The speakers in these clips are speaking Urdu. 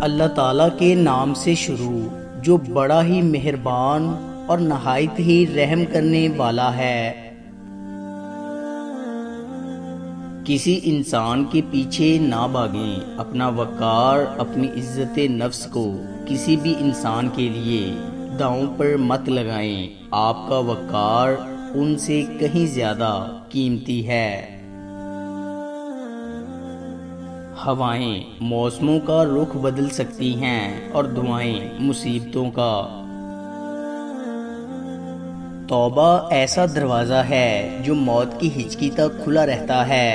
اللہ تعالیٰ کے نام سے شروع جو بڑا ہی مہربان اور نہایت ہی رحم کرنے والا ہے۔ کسی انسان کے پیچھے نہ بھاگیں، اپنا وقار، اپنی عزت نفس کو کسی بھی انسان کے لیے داؤں پر مت لگائیں۔ آپ کا وقار ان سے کہیں زیادہ قیمتی ہے۔ ہوائیں موسموں کا رخ بدل سکتی ہیں اور دعائیں مصیبتوں کا۔ توبہ ایسا دروازہ ہے جو موت کی ہچکی تک کھلا رہتا ہے۔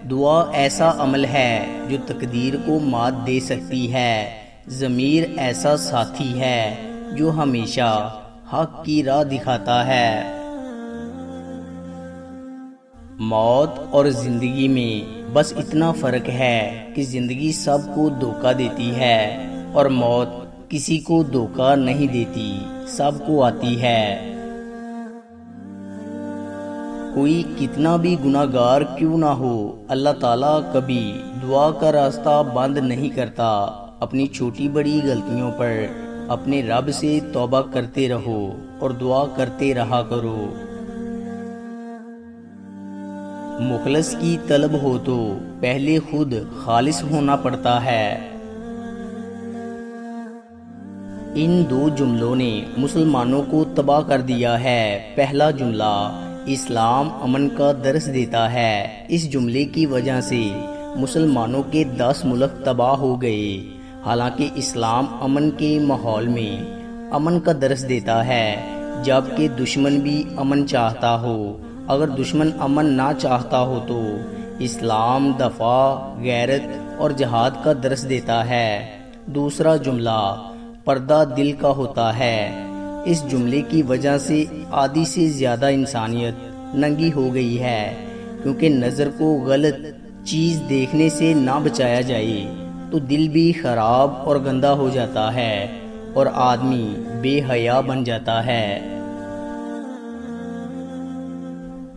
دعا ایسا عمل ہے جو تقدیر کو مات دے سکتی ہے۔ ضمیر ایسا ساتھی ہے جو ہمیشہ حق کی راہ دکھاتا ہے۔ موت اور زندگی میں بس اتنا فرق ہے کہ زندگی سب کو دھوکہ دیتی ہے اور موت کسی کو دھوکہ نہیں دیتی، سب کو آتی ہے۔ کوئی کتنا بھی گناہ گار کیوں نہ ہو، اللہ تعالیٰ کبھی دعا کا راستہ بند نہیں کرتا۔ اپنی چھوٹی بڑی غلطیوں پر اپنے رب سے توبہ کرتے رہو اور دعا کرتے رہا کرو۔ مخلص کی طلب ہو تو پہلے خود خالص ہونا پڑتا ہے۔ ان دو جملوں نے مسلمانوں کو تباہ کر دیا ہے۔ پہلا جملہ اسلام امن کا درس دیتا ہے۔ اس جملے کی وجہ سے مسلمانوں کے 10 ملک تباہ ہو گئے۔ حالانکہ اسلام امن کے ماحول میں امن کا درس دیتا ہے، جبکہ دشمن بھی امن چاہتا ہو۔ اگر دشمن امن نہ چاہتا ہو تو اسلام دفاع، غیرت اور جہاد کا درس دیتا ہے۔ دوسرا جملہ پردہ دل کا ہوتا ہے۔ اس جملے کی وجہ سے آدھی سے زیادہ انسانیت ننگی ہو گئی ہے، کیونکہ نظر کو غلط چیز دیکھنے سے نہ بچایا جائے تو دل بھی خراب اور گندا ہو جاتا ہے اور آدمی بے حیا بن جاتا ہے۔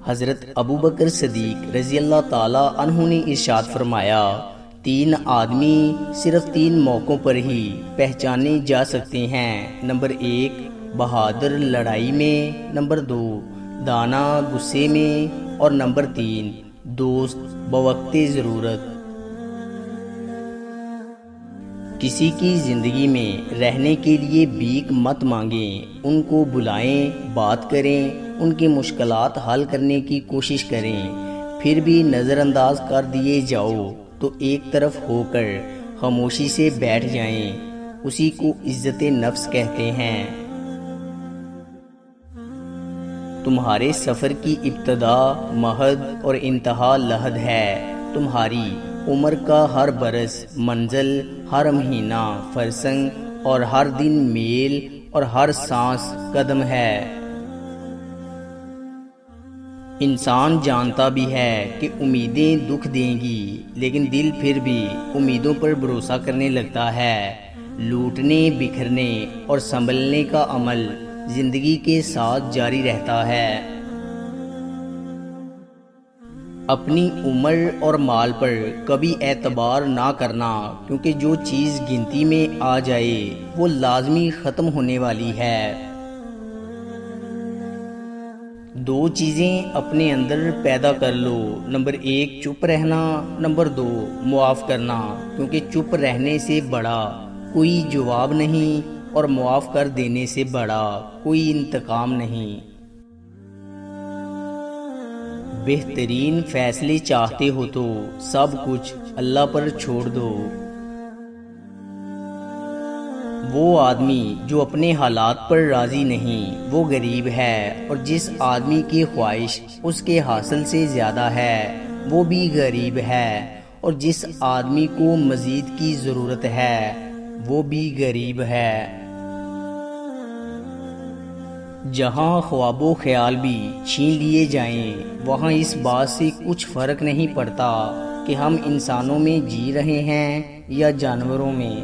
حضرت ابوبکر صدیق رضی اللہ تعالیٰ عنہ نے ارشاد فرمایا، 3 آدمی صرف 3 موقعوں پر ہی پہچانے جا سکتے ہیں۔ نمبر 1 بہادر لڑائی میں، نمبر 2 دانا غصے میں، اور نمبر 3 دوست بوقت ضرورت۔ کسی کی زندگی میں رہنے کے لیے بھیک مت مانگیں، ان کو بلائیں، بات کریں، ان کی مشکلات حل کرنے کی کوشش کریں۔ پھر بھی نظر انداز کر دیے جاؤ تو ایک طرف ہو کر خاموشی سے بیٹھ جائیں، اسی کو عزت نفس کہتے ہیں۔ تمہارے سفر کی ابتدا مہد اور انتہا لحد ہے۔ تمہاری عمر کا ہر برس منزل، ہر مہینہ فرسنگ اور ہر دن میل اور ہر سانس قدم ہے۔ انسان جانتا بھی ہے کہ امیدیں دکھ دیں گی، لیکن دل پھر بھی امیدوں پر بھروسہ کرنے لگتا ہے۔ لوٹنے، بکھرنے اور سنبھلنے کا عمل زندگی کے ساتھ جاری رہتا ہے۔ اپنی عمر اور مال پر کبھی اعتبار نہ کرنا، کیونکہ جو چیز گنتی میں آ جائے وہ لازمی ختم ہونے والی ہے۔ 2 چیزیں اپنے اندر پیدا کر لو، نمبر 1 چپ رہنا، نمبر 2 معاف کرنا، کیونکہ چپ رہنے سے بڑا کوئی جواب نہیں اور معاف کر دینے سے بڑا کوئی انتقام نہیں۔ بہترین فیصلے چاہتے ہو تو سب کچھ اللہ پر چھوڑ دو۔ وہ آدمی جو اپنے حالات پر راضی نہیں وہ غریب ہے، اور جس آدمی کی خواہش اس کے حاصل سے زیادہ ہے وہ بھی غریب ہے، اور جس آدمی کو مزید کی ضرورت ہے وہ بھی غریب ہے۔ جہاں خواب و خیال بھی چھین لیے جائیں، وہاں اس بات سے کچھ فرق نہیں پڑتا کہ ہم انسانوں میں جی رہے ہیں یا جانوروں میں۔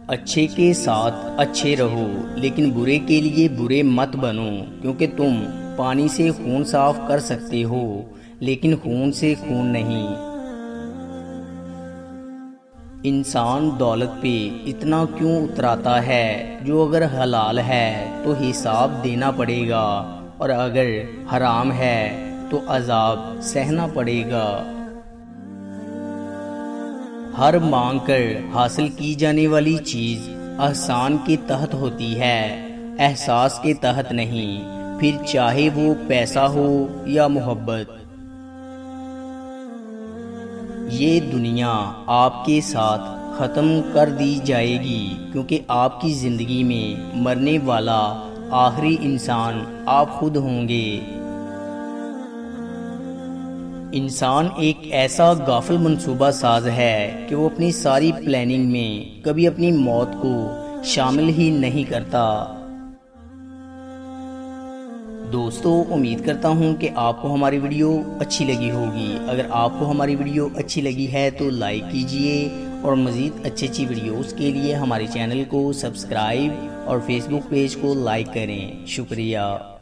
اچھے کے ساتھ اچھے رہو، لیکن برے کے لیے برے مت بنو، کیونکہ تم پانی سے خون صاف کر سکتے ہو لیکن خون سے خون نہیں۔ انسان دولت پہ اتنا کیوں اتراتا ہے جو اگر حلال ہے تو حساب دینا پڑے گا اور اگر حرام ہے تو عذاب سہنا پڑے گا۔ ہر مانگ کر حاصل کی جانے والی چیز احسان کے تحت ہوتی ہے، احساس کے تحت نہیں، پھر چاہے وہ پیسہ ہو یا محبت۔ یہ دنیا آپ کے ساتھ ختم کر دی جائے گی کیونکہ آپ کی زندگی میں مرنے والا آخری انسان آپ خود ہوں گے۔ انسان ایک ایسا غافل منصوبہ ساز ہے کہ وہ اپنی ساری پلاننگ میں کبھی اپنی موت کو شامل ہی نہیں کرتا۔ دوستو، امید کرتا ہوں کہ آپ کو ہماری ویڈیو اچھی لگی ہوگی۔ اگر آپ کو ہماری ویڈیو اچھی لگی ہے تو لائک کیجئے اور مزید اچھی ویڈیوز کے لیے ہمارے چینل کو سبسکرائب اور فیس بک پیج کو لائک کریں۔ شکریہ۔